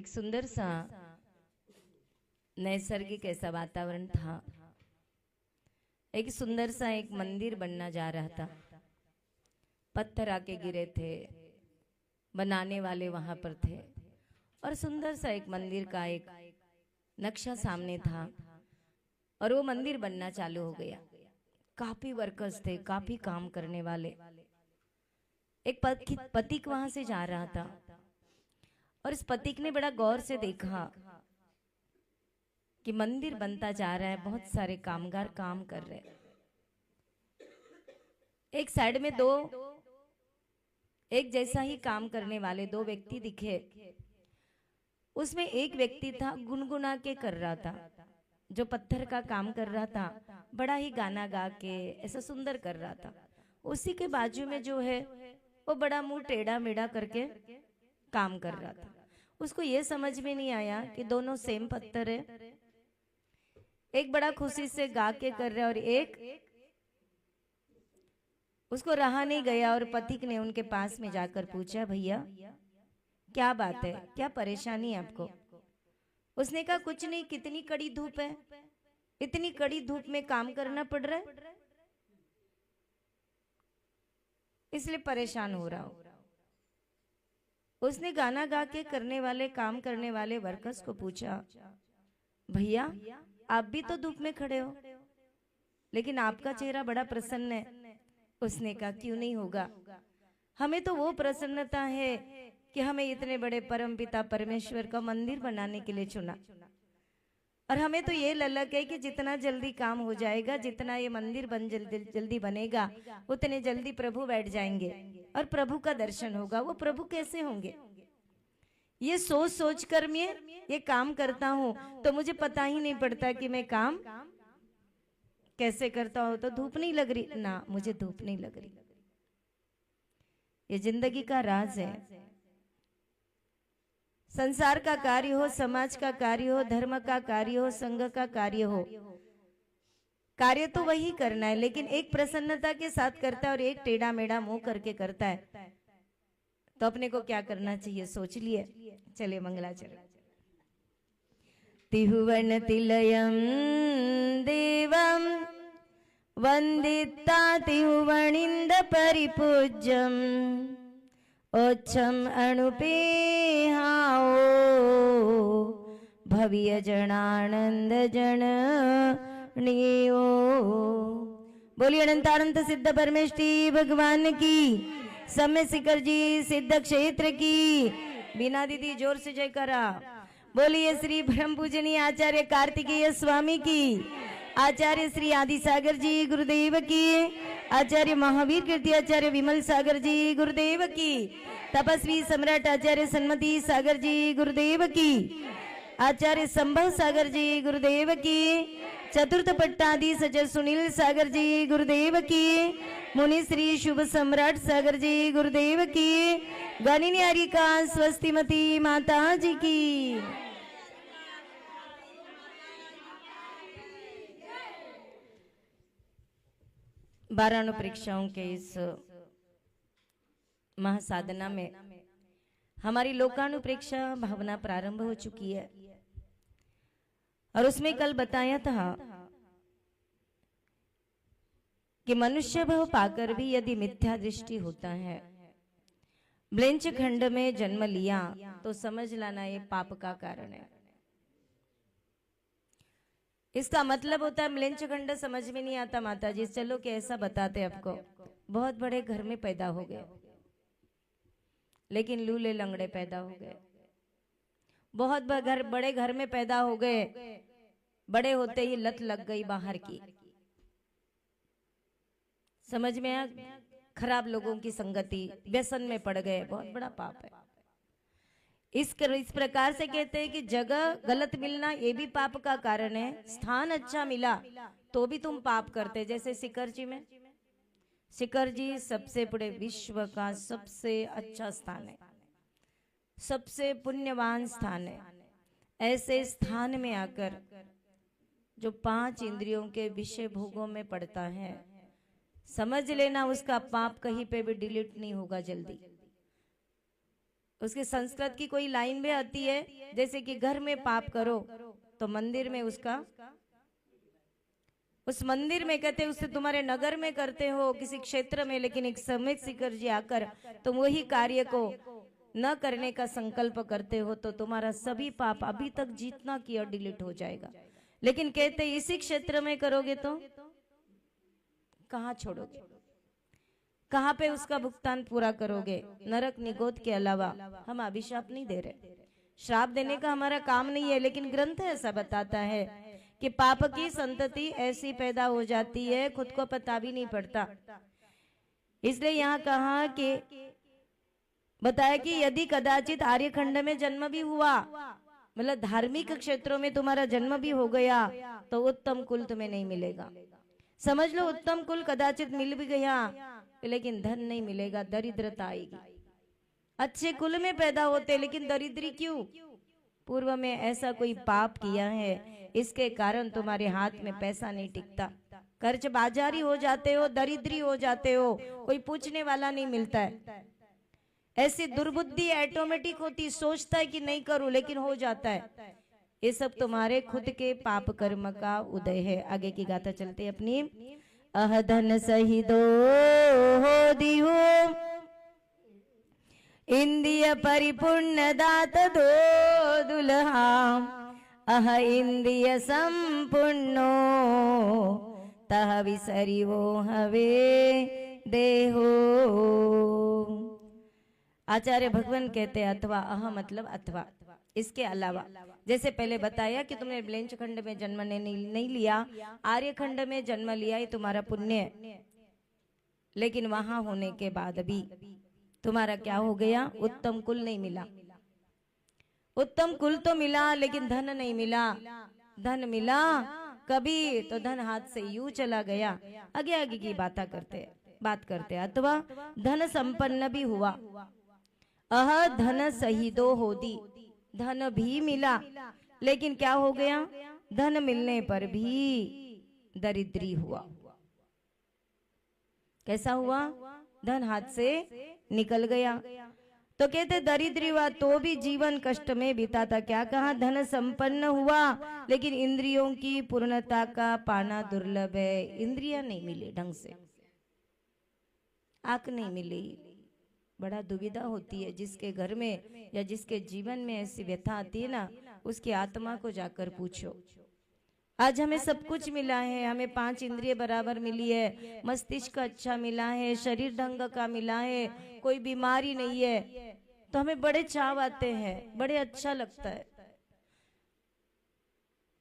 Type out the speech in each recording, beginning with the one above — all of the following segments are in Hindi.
एक सुंदर सा नैसर्गिक ऐसा वातावरण था। एक सुंदर सा एक मंदिर बनना जा रहा था। पत्थर आके गिरे थे, बनाने वाले वहां पर थे और सुंदर सा एक मंदिर का एक नक्शा सामने था और वो मंदिर बनना चालू हो गया। काफी वर्कर्स थे, काफी काम करने वाले। एक पथिक वहां से जा रहा था और इस पथिक ने बड़ा गौर से देखा कि मंदिर बनता जा रहा है, बहुत सारे कामगार काम कर रहे हैं। एक साइड में दो एक जैसा ही काम करने वाले दो व्यक्ति दिखे। उसमें एक व्यक्ति था, गुनगुना के कर रहा था, जो पत्थर का काम कर रहा था, बड़ा ही गाना गा के ऐसा सुंदर कर रहा था। उसी के बाजू में जो है वो बड़ा मुंह टेढ़ा मेढ़ा करके काम कर रहा था। उसको ये समझ में नहीं आया कि दोनों सेम पत्थर है। एक बड़ा खुशी से गा के कर रहा है और एक उसको रहा नहीं गया और पथिक ने उनके पास में जाकर पूछा, भैया क्या बात है, क्या परेशानी है आपको? उसने कहा कुछ नहीं, कितनी कड़ी धूप है, इतनी कड़ी धूप में काम करना पड़ रहा है, इसलिए परेशान हो रहा हूं। उसने गाना गा के करने वाले काम करने वाले वर्कर्स को पूछा, भैया आप भी तो धूप में खड़े हो, लेकिन आपका चेहरा बड़ा प्रसन्न है। उसने कहा क्यों नहीं होगा, हमें तो वो प्रसन्नता है कि हमें इतने बड़े परमपिता परमेश्वर का मंदिर बनाने के लिए चुना, और हमें तो ये ललक है कि जितना जल्दी काम हो जाएगा, जितना ये मंदिर जल्दी बनेगा, उतने जल्दी प्रभु बैठ जाएंगे और प्रभु का दर्शन होगा। वो प्रभु कैसे होंगे, ये सोच सोच कर मैं ये काम करता हूँ तो मुझे पता ही नहीं पड़ता कि मैं काम कैसे करता हूँ। तो धूप नहीं लग रही ना, मुझे धूप नहीं लग रही। ये जिंदगी का राज है। संसार का कार्य हो, समाज का कार्य हो, धर्म का कार्य हो, संघ का कार्य हो, कार्य तो वही करना है, लेकिन एक प्रसन्नता के साथ करता है और एक टेढ़ा मेढ़ा मुंह करके करता है। तो अपने को क्या करना चाहिए सोच लिए। चलिए मंगलाचरण। तिहुवन तिलयम देवम वंदिता तिहुवनिंद परिपूज्यम ओच्छम अणुपेहाओ भव्य जनानंद जननियो। बोलिए अनंतानंत सिद्ध परमेष्टि भगवान की, समय शिखर जी सिद्ध क्षेत्र की। बीना दीदी जोर से जयकारा। बोलिए श्री ब्रह्म पूजनीय आचार्य कार्तिकेय स्वामी की, आचार्य श्री आदि सागर जी गुरुदेव की, आचार्य महावीर कीर्ति आचार्य विमल सागर जी गुरुदेव की, तपस्वी सम्राट आचार्य सन्मति सागर जी गुरुदेव की, आचार्य संभव सागर जी गुरुदेव की, चतुर्थ पट्टाधि सचर सुनील सागर जी गुरुदेव की, मुनि श्री शुभ सम्राट सागर जी गुरुदेव की, गणिनी हरिका स्वस्तिमती माता जी की। बाराणु परीक्षाओं के इस महासाधना में हमारी लोकानुप्रेक्षा भावना प्रारंभ हो चुकी है और उसमें कल बताया था कि मनुष्य भाव पाकर भी यदि मिथ्या दृष्टि होता है, म्लेच्छ खंड में जन्म लिया तो समझ लाना ये पाप का कारण है। इसका मतलब होता है म्लेच्छ खंड समझ में नहीं आता माता जी, चलो कि ऐसा बताते आपको, बहुत बड़े घर में पैदा हो गए लेकिन लूले लंगड़े पैदा हो गए। बहुत बड़े घर में पैदा हो गए, बड़े होते ही लत लग गई बाहर की, समझ में आया, खराब लोगों की संगति, व्यसन में पड़ गए, बहुत बड़ा पाप है। इस प्रकार से कहते हैं कि जगह गलत मिलना ये भी पाप का कारण है, स्थान अच्छा मिला तो भी तुम पाप करते। जैसे शिखर जी में, शिखर जी सबसे बड़े विश्व का सबसे अच्छा स्थान है, सबसे पुण्यवान स्थान है। ऐसे स्थान में आकर जो 5 इंद्रियों के विषय भोगों में पड़ता है, समझ लेना उसका पाप कहीं पे भी डिलीट नहीं होगा जल्दी। उसके संस्कृत की कोई लाइन भी आती है, जैसे कि घर में पाप करो तो मंदिर में उसका, उस मंदिर में कहते उससे तुम्हारे नगर में करते हो किसी क्षेत्र में, लेकिन एक समय शिखर जी आकर तुम वही कार्य को न करने का संकल्प करते हो तो तुम्हारा सभी पाप अभी तक जितना किया डिलीट हो जाएगा। लेकिन कहते इसी क्षेत्र में करोगे तो कहाँ छोड़ोगे, कहाँ पे उसका भुगतान पूरा करोगे? नरक निगोद के अलावा हम अभिशाप नहीं दे रहे, श्राप देने का हमारा काम नहीं है, लेकिन ग्रंथ ऐसा बताता है कि पाप की संतति ऐसी पैदा हो जाती है खुद को पता भी नहीं पड़ता। इसलिए यहाँ कहा कि बताया कि यदि कदाचित आर्यखंड में जन्म भी हुआ, मतलब धार्मिक क्षेत्रों में तुम्हारा जन्म भी हो गया, तो उत्तम कुल तुम्हें नहीं मिलेगा। समझ लो उत्तम कुल कदाचित मिल भी गया लेकिन धन नहीं मिलेगा, दरिद्रता आएगी। अच्छे कुल में पैदा होते लेकिन दरिद्री क्यों? पूर्व में ऐसा कोई पाप किया है, इसके कारण तुम्हारे हाथ में पैसा नहीं टिकता, कर्ज बाजारी हो जाते हो, दरिद्री हो जाते हो, कोई पूछने वाला नहीं मिलता है। ऐसी दुर्बुद्धि ऑटोमेटिक होती, सोचता है कि नहीं करूं लेकिन हो जाता है। ये सब तुम्हारे खुद के पाप कर्म का उदय है। आगे की गाथा चलते अपनी। अह धन सही दो हो दियो, इंद्रिय परिपूर्ण दात दो दुल्हा, अह इंद्रिय संपूर्णो तह विसरी वो हवे देहो। आचार्य भगवान कहते अथवा, अह मतलब अथवा, इसके अलावा। जैसे पहले बताया कि तुमने ब्लेंच खंड में जन्म नहीं लिया, आर्य खंड में जन्म लिया, ये तुम्हारा पुण्य है। लेकिन वहां होने के बाद भी तुम्हारा क्या हो गया? उत्तम कुल नहीं मिला। उत्तम कुल तो मिला लेकिन धन नहीं मिला। धन मिला कभी तो धन हाथ से यूं चला गया। आगे आगे की बात करते अथवा धन संपन्न भी हुआ, अह धन सहिदो होदी, धन भी मिला लेकिन क्या हो गया? धन मिलने पर भी दरिद्री हुआ। कैसा हुआ? धन हाथ से निकल गया तो कहते दरिद्री हुआ तो भी जीवन कष्ट में बीता था। क्या कहा? धन संपन्न हुआ लेकिन इंद्रियों की पूर्णता का पाना दुर्लभ है। इंद्रियां नहीं मिली ढंग से, आंख नहीं मिली, बड़ा दुविधा होती है। जिसके घर में या जिसके जीवन में ऐसी व्यथा आती है ना, उसकी आत्मा को जाकर पूछो। आज हमें सब कुछ मिला है, हमें 5 इंद्रिय बराबर मिली है, मस्तिष्क अच्छा मिला है, शरीर ढंग का मिला है, कोई बीमारी नहीं है, तो हमें बड़े चाव आते हैं, बड़े अच्छा लगता है।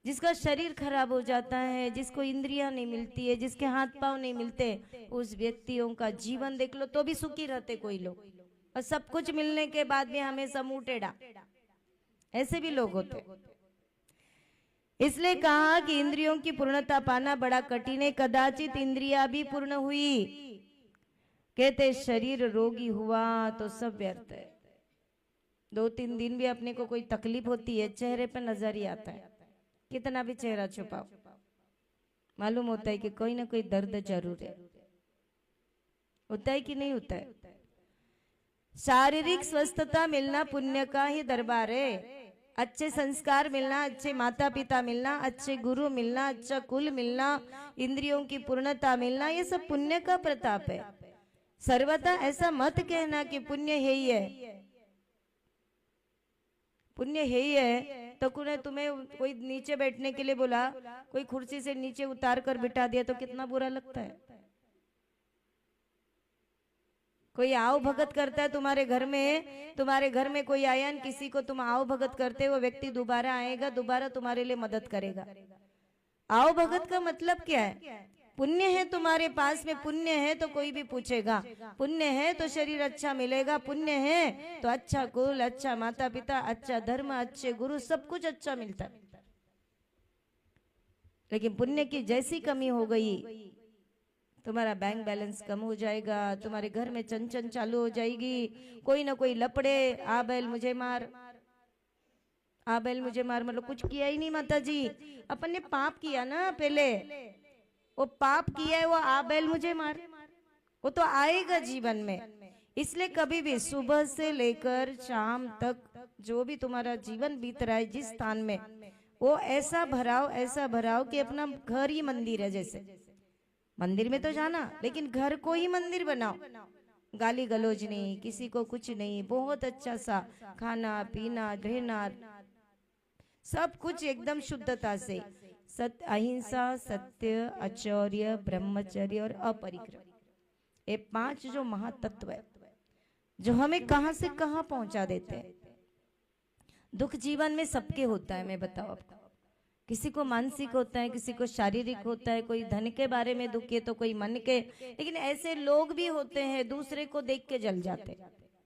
जिसका शरीर खराब हो जाता है, जिसको इंद्रियां नहीं मिलती है, जिसके हाथ पांव नहीं मिलते, उस व्यक्तियों का जीवन देख लो तो भी सुखी रहते कोई लोग, और सब कुछ मिलने के बाद भी हमेशा मुंह टेढ़ा, ऐसे भी लोग होते। इसलिए कहा कि इंद्रियों की पूर्णता पाना बड़ा कठिन है। कदाचित इंद्रिया भी पूर्ण हुई, कहते शरीर रोगी हुआ तो सब व्यर्थ है। 2-3 दिन भी अपने को कोई तकलीफ होती है, चेहरे पर नजर ही आता है, कितना भी चेहरा छुपाओ, मालूम होता है कि कोई ना कोई दर्द जरूर है। होता है कि नहीं होता है? शारीरिक स्वस्थता मिलना पुण्य का ही दरबार है। अच्छे संस्कार मिलना, अच्छे माता पिता मिलना, अच्छे गुरु मिलना, अच्छा कुल मिलना, इंद्रियों की पूर्णता मिलना, ये सब पुण्य का प्रताप है। सर्वथा ऐसा मत कहना कि पुण्य है ही है। पुण्य है ही है तो तुम्हें कोई नीचे बैठने के लिए बोला, कोई कुर्सी से नीचे उतार कर बिठा दिया तो कितना बुरा लगता है। कोई आओ भगत करता है तुम्हारे घर में कोई आया, किसी को तुम आओ भगत करते, वो व्यक्ति दोबारा आएगा, दोबारा तुम्हारे लिए मदद करेगा। आओ भगत का मतलब क्या है? पुण्य है तुम्हारे पास में, पुण्य है तो कोई भी पूछेगा, पुण्य है तो शरीर अच्छा मिलेगा, पुण्य है तो अच्छा कुल, अच्छा माता पिता, अच्छा धर्म, अच्छे गुरु, सब कुछ अच्छा मिलता है। लेकिन पुण्य की जैसी कमी हो गई, तुम्हारा बैंक बैलेंस कम हो जाएगा, तुम्हारे घर में चंचन चालू हो जाएगी, कोई ना कोई लपड़े, आ बैल मुझे मार, आ बैल मुझे मार, मतलब कुछ किया ही नहीं माता जी, अपन ने पाप किया ना, पहले वो पाप किया है, वो आ बैल मुझे मार, वो तो आएगा जीवन में। इसलिए कभी भी सुबह से लेकर शाम तक जो भी तुम्हारा जीवन बीत रहा है जिस स्थान में, वो ऐसा भराओ कि अपना घर ही मंदिर है। जैसे मंदिर में तो जाना, लेकिन घर को ही मंदिर बनाओ। गाली गलौज नहीं, किसी को कुछ नहीं, बहुत अच्छा सा खाना पीना रहना, सब कुछ एकदम शुद्धता से। अहिंसा, सत्य, आचौर्य, ब्रह्मचर्य और अपरिग्रह, ये 5 जो महातत्व है जो हमें कहां से कहां पहुंचा देते हैं। दुख जीवन में सबके होता है, मैं बताऊं आपको। किसी को मानसिक होता है, किसी को शारीरिक होता है, कोई धन के बारे में दुखी है तो कोई मन के। लेकिन ऐसे लोग भी होते हैं दूसरे को देख के जल जाते हैं।